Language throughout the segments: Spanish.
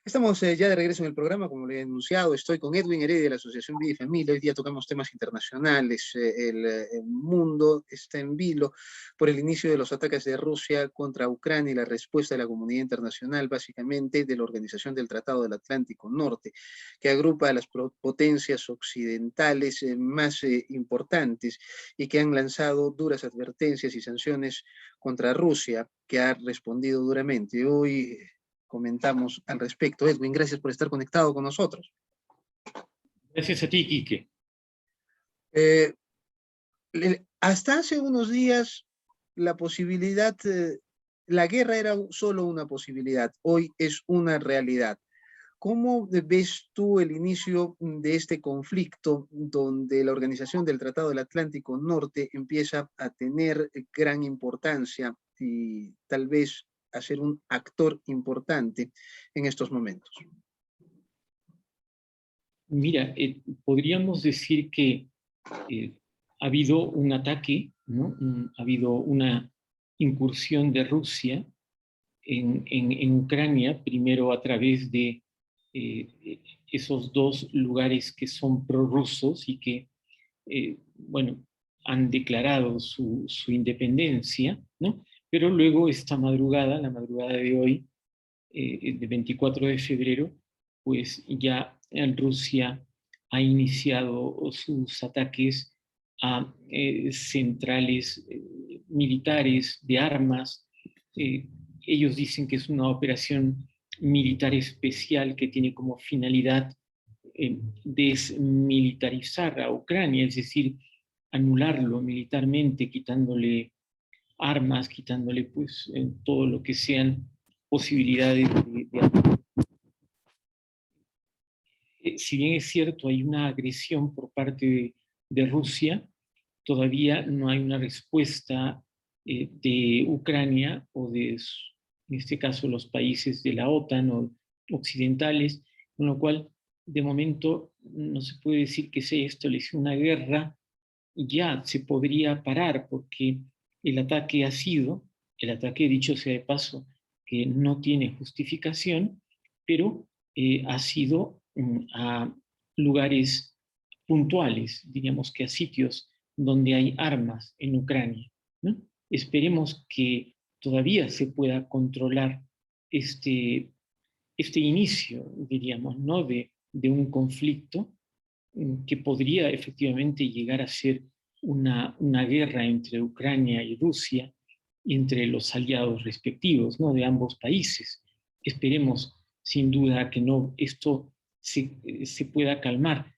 Estamos ya de regreso en el programa, como le he anunciado. Estoy con Edwin Heredia de la Asociación Vida y Familia. Hoy día tocamos temas internacionales. El mundo está en vilo por el inicio de los ataques de Rusia contra Ucrania y la respuesta de la comunidad internacional, básicamente de la Organización del Tratado del Atlántico Norte, que agrupa a las potencias occidentales más importantes y que han lanzado duras advertencias y sanciones contra Rusia, que ha respondido duramente. Hoy comentamos al respecto. Edwin, gracias por estar conectado con nosotros. Gracias a ti, Quique. Hasta hace unos días la posibilidad, la guerra era solo una posibilidad, hoy es una realidad. ¿Cómo ves tú el inicio de este conflicto donde la Organización del Tratado del Atlántico Norte empieza a tener gran importancia y tal vez a ser un actor importante en estos momentos? Mira, podríamos decir que ha habido un ataque, ¿no? Ha habido una incursión de Rusia en Ucrania, primero a través de esos dos lugares que son prorrusos y que, bueno, han declarado su independencia, ¿no? Pero luego esta madrugada, la madrugada de hoy, de 24 de febrero, pues ya Rusia ha iniciado sus ataques a centrales militares de armas. Ellos dicen que es una operación militar especial que tiene como finalidad desmilitarizar a Ucrania, es decir, anularlo militarmente, quitándole armas, quitándole pues todo lo que sean posibilidades si bien es cierto, hay una agresión por parte de Rusia, todavía no hay una respuesta de Ucrania o de, en este caso, los países de la OTAN o occidentales, con lo cual, de momento, no se puede decir que se establecido una guerra, ya se podría parar, porque el ataque ha sido, el ataque, dicho sea de paso, que no tiene justificación, pero ha sido a lugares puntuales, diríamos que a sitios donde hay armas en Ucrania, ¿no? Esperemos que todavía se pueda controlar este inicio, diríamos, ¿no? de un conflicto que podría efectivamente llegar a ser una guerra entre Ucrania y Rusia, entre los aliados respectivos, ¿no? de ambos países. Esperemos sin duda que no, esto se pueda calmar,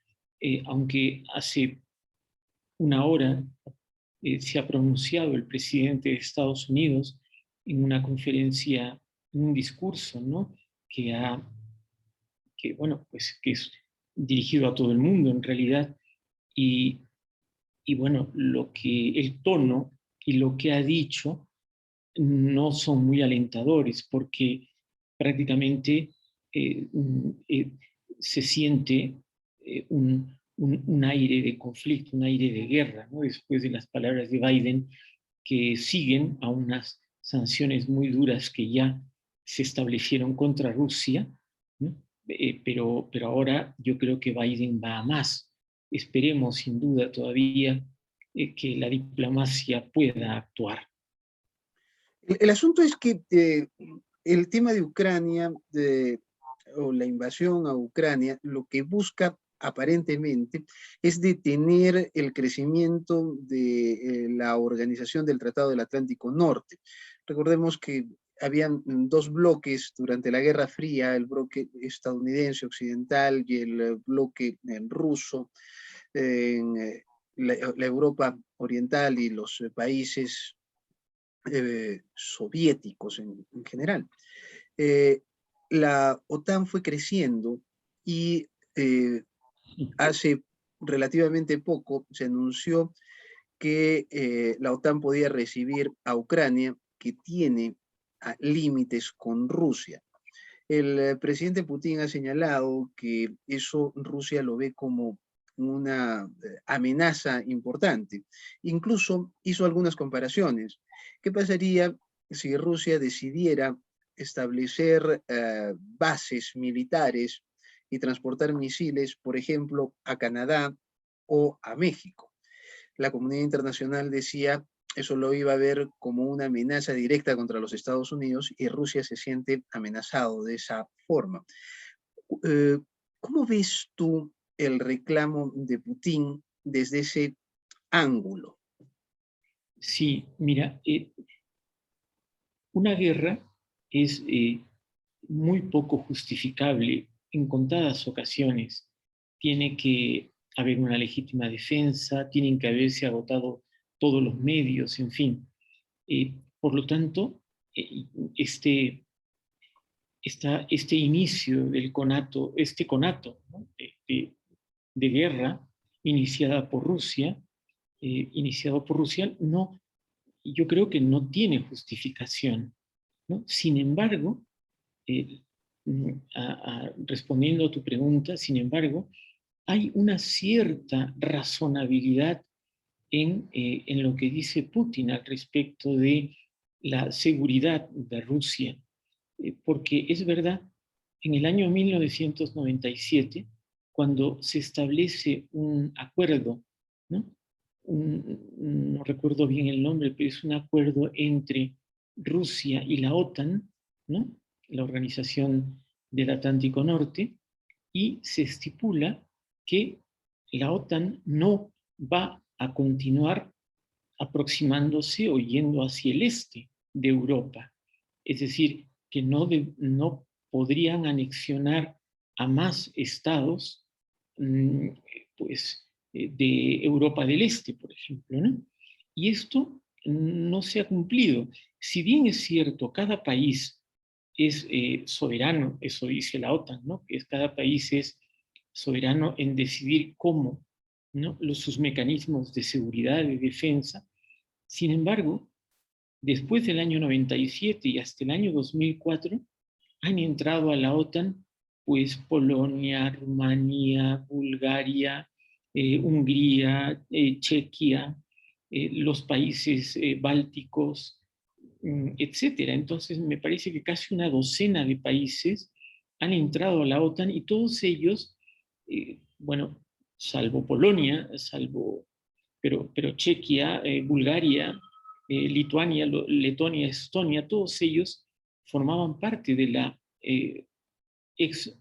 aunque hace una hora se ha pronunciado el presidente de Estados Unidos en una conferencia, en un discurso, ¿no? Bueno, pues que es dirigido a todo el mundo en realidad, y, y bueno, el tono y lo que ha dicho no son muy alentadores, porque prácticamente eh, eh, se siente un aire de conflicto, un aire de guerra, ¿no? Después de las palabras de Biden, que siguen a unas sanciones muy duras que ya se establecieron contra Rusia, ¿no? Pero ahora yo creo que Biden va a más. Esperemos sin duda todavía que la diplomacia pueda actuar. El asunto es que el tema de Ucrania o la invasión a Ucrania, lo que busca aparentemente es detener el crecimiento de la Organización del Tratado del Atlántico Norte. Recordemos que habían dos bloques durante la Guerra Fría, el bloque estadounidense occidental y el bloque ruso en la Europa oriental y los países soviéticos en general. La OTAN fue creciendo y hace relativamente poco se anunció que la OTAN podía recibir a Ucrania, que tiene límites con Rusia. El presidente Putin ha señalado que eso Rusia lo ve como una amenaza importante. Incluso hizo algunas comparaciones. ¿Qué pasaría si Rusia decidiera establecer bases militares y transportar misiles, por ejemplo, a Canadá o a México. La comunidad internacional decía eso lo iba a ver como una amenaza directa contra los Estados Unidos y Rusia se siente amenazado de esa forma. ¿Cómo ves tú el reclamo de Putin desde ese ángulo? Sí, mira, una guerra es muy poco justificable en contadas ocasiones. Tiene que haber una legítima defensa, tienen que haberse agotado todos los medios, en fin. Por lo tanto, este inicio del conato, ¿no? de guerra iniciado por Rusia, no, yo creo que no tiene justificación, ¿no? Sin embargo, eh, respondiendo a tu pregunta, sin embargo, hay una cierta razonabilidad en lo que dice Putin al respecto de la seguridad de Rusia, porque es verdad, en el año 1997, cuando se establece un acuerdo, ¿no? No recuerdo bien el nombre, pero es un acuerdo entre Rusia y la OTAN, ¿no? La Organización del Atlántico Norte, y se estipula que la OTAN no va a continuar aproximándose o yendo hacia el este de Europa. Es decir, que no podrían anexionar a más estados pues, de Europa del Este, por ejemplo, ¿no? Y esto no se ha cumplido. Si bien es cierto, cada país es soberano, eso dice la OTAN, ¿no? Que cada país es soberano en decidir cómo, ¿no? Sus mecanismos de seguridad, de defensa. Sin embargo, después del año 97 y hasta el año 2004, han entrado a la OTAN pues Polonia, Rumanía, Bulgaria, Hungría, Chequia, los países bálticos, etcétera. Entonces me parece que casi una docena de países han entrado a la OTAN y todos ellos, bueno, salvo Polonia, pero Chequia, Bulgaria, Lituania, Letonia, Estonia, todos ellos formaban parte de la ex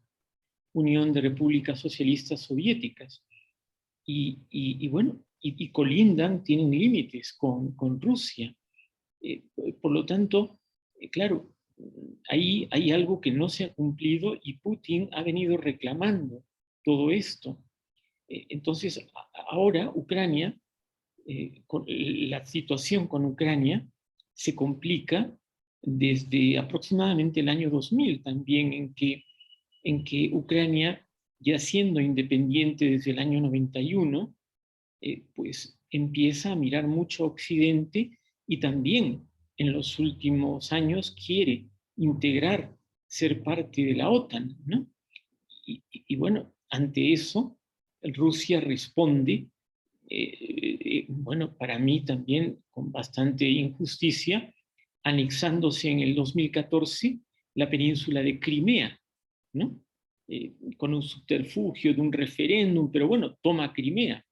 Unión de Repúblicas Socialistas Soviéticas. Bueno, y colindan, tienen límites con Rusia. Por lo tanto, claro, ahí hay algo que no se ha cumplido y Putin ha venido reclamando todo esto. Entonces, ahora Ucrania, la situación con Ucrania se complica desde aproximadamente el año 2000 también, en que Ucrania, ya siendo independiente desde el año 91, pues empieza a mirar mucho a Occidente y también en los últimos años quiere integrar, ser parte de la OTAN, ¿no? Y bueno, ante eso, Rusia responde, bueno, para mí también con bastante injusticia, anexándose en el 2014 la península de Crimea, ¿no? Con un subterfugio de un referéndum, pero bueno, toma Crimea.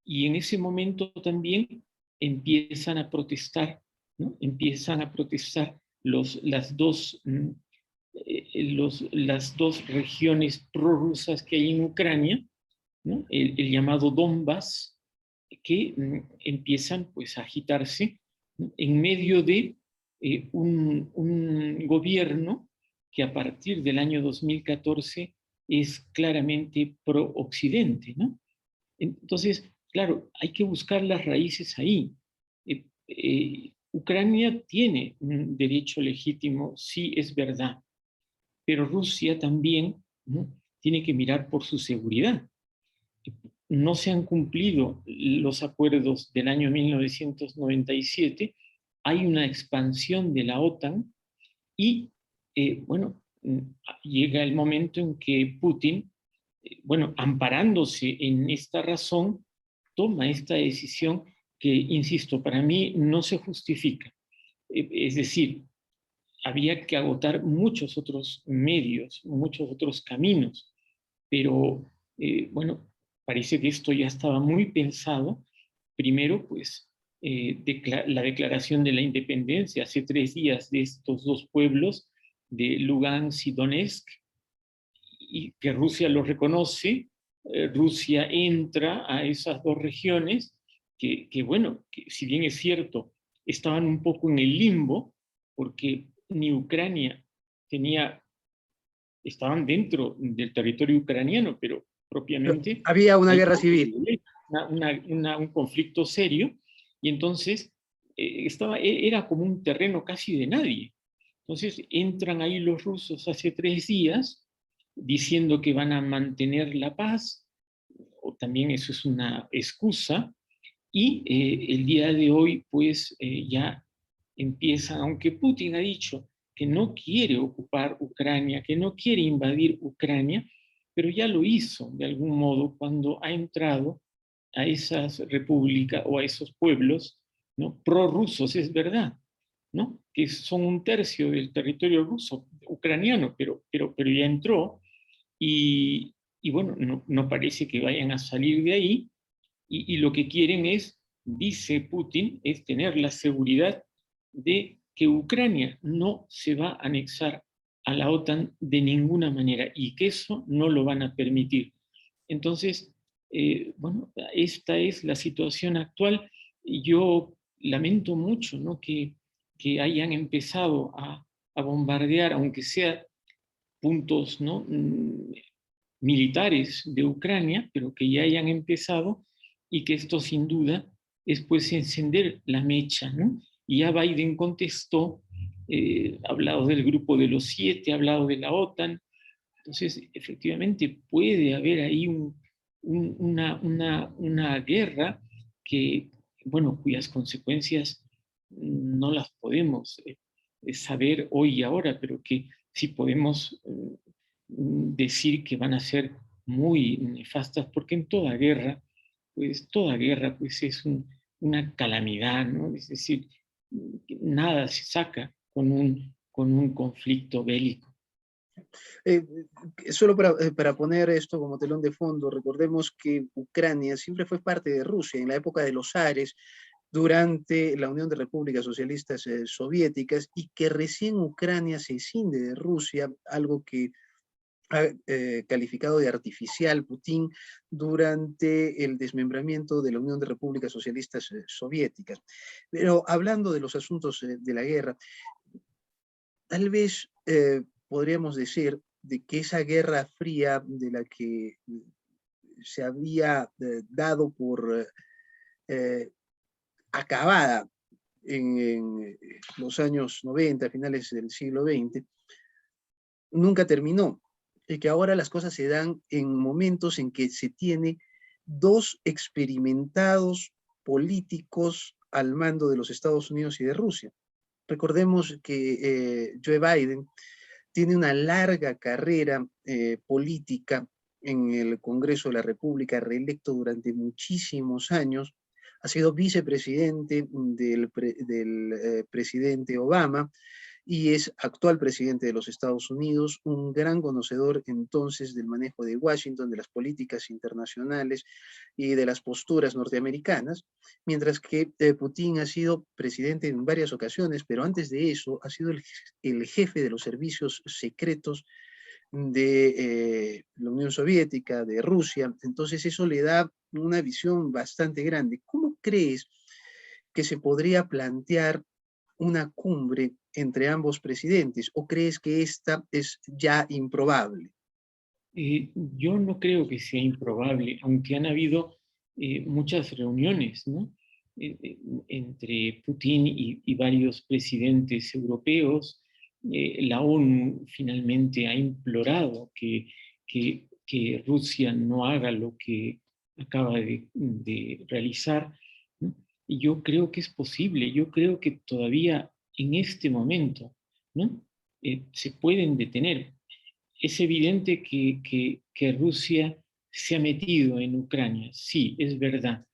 Y en ese momento también empiezan a protestar, ¿no? Empiezan a protestar las dos regiones prorrusas que hay en Ucrania, ¿no? El llamado Donbass, que empiezan pues a agitarse, ¿no? En medio de un gobierno que a partir del año 2014 es claramente pro-occidente, ¿no? Entonces, claro, hay que buscar las raíces ahí. Ucrania tiene un derecho legítimo, sí es verdad, pero Rusia también, ¿no? Tiene que mirar por su seguridad. No se han cumplido los acuerdos del año 1997, hay una expansión de la OTAN y, bueno, llega el momento en que Putin, bueno, amparándose en esta razón, toma esta decisión que, insisto, para mí no se justifica. Es decir, había que agotar muchos otros medios, muchos otros caminos, pero bueno, parece que esto ya estaba muy pensado. Primero, pues, la declaración de la independencia hace 3 días de estos dos pueblos, de Lugansk y Donetsk, y que Rusia lo reconoce. Rusia entra a esas dos regiones bueno, que si bien es cierto, estaban un poco en el limbo, porque ni Ucrania tenía, estaban dentro del territorio ucraniano, pero propiamente Había una hay guerra civil. un conflicto serio, y entonces era como un terreno casi de nadie. Entonces entran ahí los rusos hace 3 días diciendo que van a mantener la paz, o también eso es una excusa, y el día de hoy pues ya empieza, aunque Putin ha dicho que no quiere ocupar Ucrania, que no quiere invadir Ucrania, pero ya lo hizo de algún modo cuando ha entrado a esas repúblicas o a esos pueblos, ¿no? Prorrusos, es verdad, ¿no? Que son un tercio del territorio ruso, ucraniano, pero ya entró, y bueno, no parece que vayan a salir de ahí, y lo que quieren es, dice Putin, es tener la seguridad de que Ucrania no se va a anexar a la OTAN de ninguna manera, y que eso no lo van a permitir. Entonces, bueno, esta es la situación actual. Yo lamento mucho, ¿no?, que hayan empezado a bombardear, aunque sea puntos, ¿no?, militares de Ucrania, pero que ya hayan empezado, y que esto sin duda es pues encender la mecha, ¿no? Y ya Biden contestó, ha hablado del grupo de los 7, ha hablado de la OTAN. Entonces, efectivamente, puede haber ahí una guerra que, bueno, cuyas consecuencias no las podemos saber hoy y ahora, pero que sí podemos decir que van a ser muy nefastas, porque en toda guerra pues es una calamidad, ¿no? Es decir, nada se saca con un conflicto bélico. Eh, Solo para poner esto como telón de fondo, recordemos que Ucrania siempre fue parte de Rusia en la época de los zares, durante la Unión de Repúblicas Socialistas Soviéticas, y que recién Ucrania se escinde de Rusia, algo que ha calificado de artificial Putin durante el desmembramiento de la Unión de Repúblicas Socialistas Soviéticas. Pero hablando de los asuntos de la guerra, tal vez podríamos decir de que esa guerra fría de la que se había dado por acabada en los años 90, finales del siglo XX, nunca terminó, y que ahora las cosas se dan en momentos en que se tiene dos experimentados políticos al mando de los Estados Unidos y de Rusia. Recordemos que Joe Biden tiene una larga carrera política en el Congreso de la República, reelecto durante muchísimos años, ha sido vicepresidente del presidente Obama, y es actual presidente de los Estados Unidos, un gran conocedor entonces del manejo de Washington, de las políticas internacionales y de las posturas norteamericanas, mientras que Putin ha sido presidente en varias ocasiones, pero antes de eso ha sido el jefe de los servicios secretos de la Unión Soviética, de Rusia. Entonces eso le da una visión bastante grande. ¿Cómo crees que se podría plantear una cumbre entre ambos presidentes, o crees que esta es ya improbable? Yo no creo que sea improbable, aunque han habido muchas reuniones, ¿no?, entre Putin y varios presidentes europeos. La ONU finalmente ha implorado que Rusia no haga lo que acaba de realizar, ¿no? Y yo creo que es posible, yo creo que todavía en este momento, ¿no?, se pueden detener. Es evidente que Rusia se ha metido en Ucrania, sí, es verdad,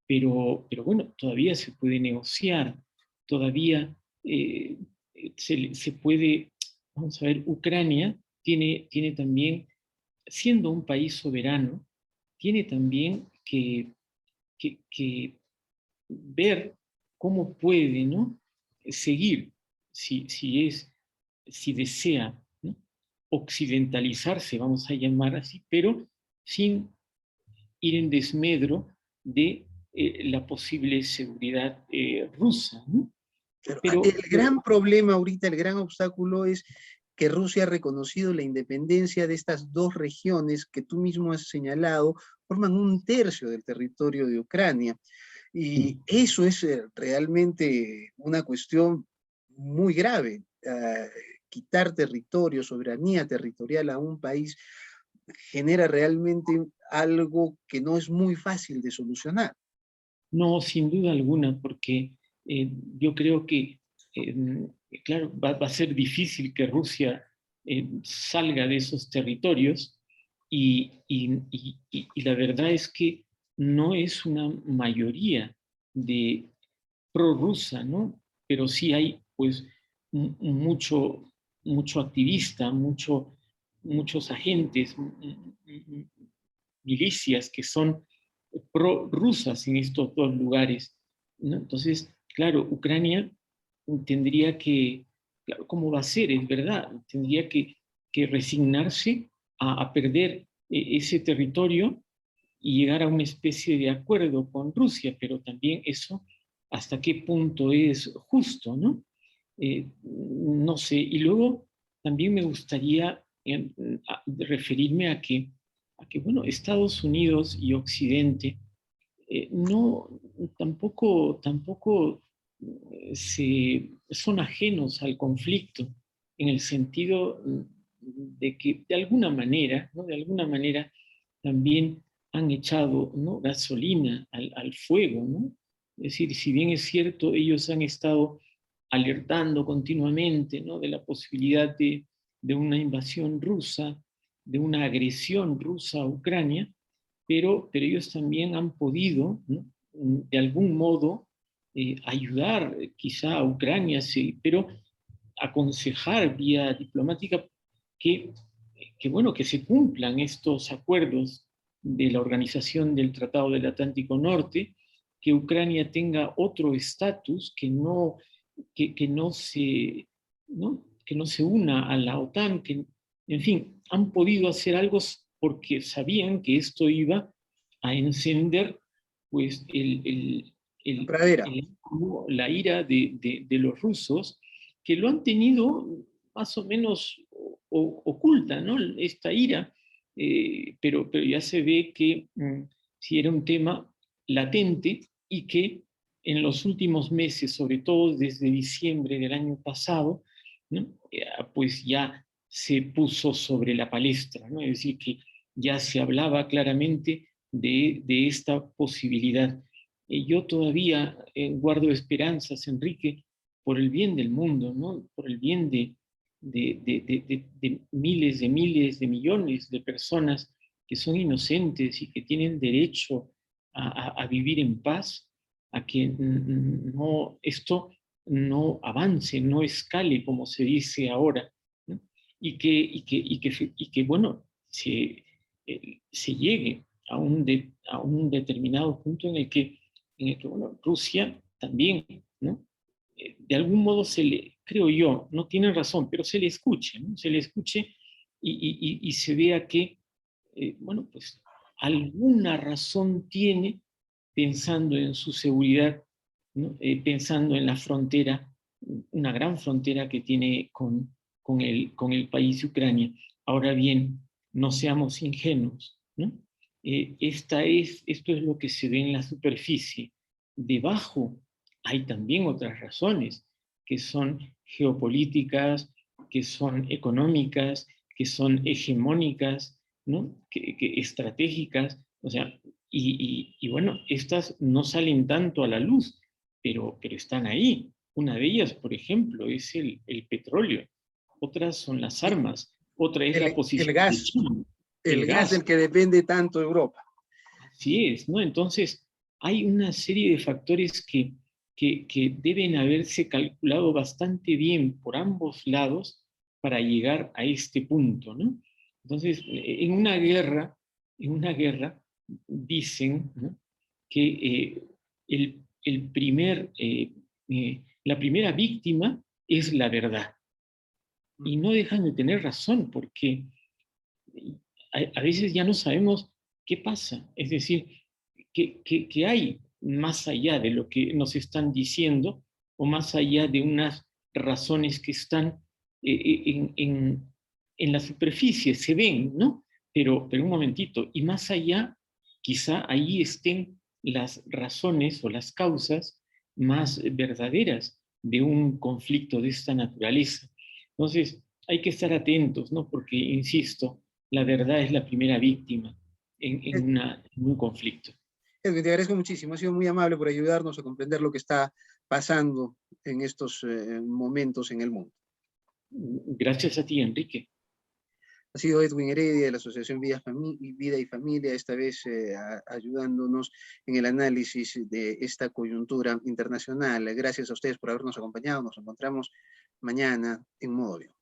pero bueno, todavía se puede negociar, todavía se puede, vamos a ver, Ucrania tiene también, siendo un país soberano, tiene también que ver cómo puede, ¿no?, seguir, si desea, ¿no?, occidentalizarse, vamos a llamar así, pero sin ir en desmedro de la posible seguridad rusa, ¿no? El gran problema ahorita, el gran obstáculo es que Rusia ha reconocido la independencia de estas dos regiones que tú mismo has señalado, forman un tercio del territorio de Ucrania. Y eso es realmente una cuestión muy grave. Quitar territorio, soberanía territorial a un país genera realmente algo que no es muy fácil de solucionar. No, sin duda alguna, porque yo creo que, claro, va a ser difícil que Rusia salga de esos territorios y la verdad es que no es una mayoría de prorrusa, ¿no? Pero sí hay, pues, mucho activista, muchos agentes, milicias que son prorrusas en estos dos lugares, ¿no? Entonces, claro, Ucrania tendría que, claro, ¿cómo va a ser? Es verdad, tendría que resignarse a perder ese territorio y llegar a una especie de acuerdo con Rusia, pero también eso, ¿hasta qué punto es justo, no? No sé, y luego también me gustaría referirme a que, bueno, Estados Unidos y Occidente no, tampoco son ajenos al conflicto, en el sentido de que de alguna manera, ¿no?, de alguna manera también han echado, ¿no?, gasolina al fuego, ¿no? Es decir, si bien es cierto, ellos han estado alertando continuamente, ¿no?, de la posibilidad de una invasión rusa, de una agresión rusa a Ucrania, pero ellos también han podido, ¿no?, de algún modo ayudar quizá a Ucrania, sí, pero aconsejar vía diplomática que, bueno, que se cumplan estos acuerdos de la Organización del Tratado del Atlántico Norte, que Ucrania tenga otro estatus, que no se, ¿no?, que no se una a la OTAN, que, en fin, han podido hacer algo porque sabían que esto iba a encender, pues, la ira de los rusos, que lo han tenido más o menos oculta, ¿no?, esta ira, pero ya se ve que sí era un tema latente y que en los últimos meses, sobre todo desde diciembre del año pasado, ¿no?, pues ya se puso sobre la palestra, ¿no? Es decir, que ya se hablaba claramente de esta posibilidad. Yo todavía guardo esperanzas, Enrique, por el bien del mundo, ¿no?, por el bien de miles de millones de personas que son inocentes y que tienen derecho a vivir en paz, a que esto no avance, no escale, como se dice ahora, ¿no? Y que bueno, se llegue a un determinado punto en el que bueno, Rusia también, ¿no?, de algún modo creo yo, no tienen razón, pero se le escuche, ¿no?, se le escuche y se vea que, bueno, pues alguna razón tiene pensando en su seguridad, ¿no?, pensando en la frontera, una gran frontera que tiene con el país de Ucrania. Ahora bien, no seamos ingenuos, ¿no? Esto es lo que se ve en la superficie. Debajo hay también otras razones que son geopolíticas, que son económicas, que son hegemónicas, ¿no?, que estratégicas, o sea, y bueno, estas no salen tanto a la luz, pero están ahí. Una de ellas, por ejemplo, es el petróleo, otras son las armas, otra es la El posición de gas, China, el el gas gas. del que depende tanto Europa. Así es, ¿no? Entonces, hay una serie de factores que deben haberse calculado bastante bien por ambos lados para llegar a este punto, ¿no? Entonces, en una guerra dicen, ¿no?, que la primera víctima es la verdad. Y no dejan de tener razón, porque a veces ya no sabemos qué pasa. Es decir, que hay más allá de lo que nos están diciendo o más allá de unas razones que están en la superficie, se ven, ¿no? Pero un momentito, y más allá, quizá ahí estén las razones o las causas más verdaderas de un conflicto de esta naturaleza. Entonces, hay que estar atentos, ¿no? Porque, insisto, la verdad es la primera víctima en un conflicto. Edwin, te agradezco muchísimo, has sido muy amable por ayudarnos a comprender lo que está pasando en estos momentos en el mundo. Gracias a ti, Enrique. Ha sido Edwin Heredia de la Asociación Vida y Familia, esta vez ayudándonos en el análisis de esta coyuntura internacional. Gracias a ustedes por habernos acompañado. Nos encontramos mañana en Modo Avión.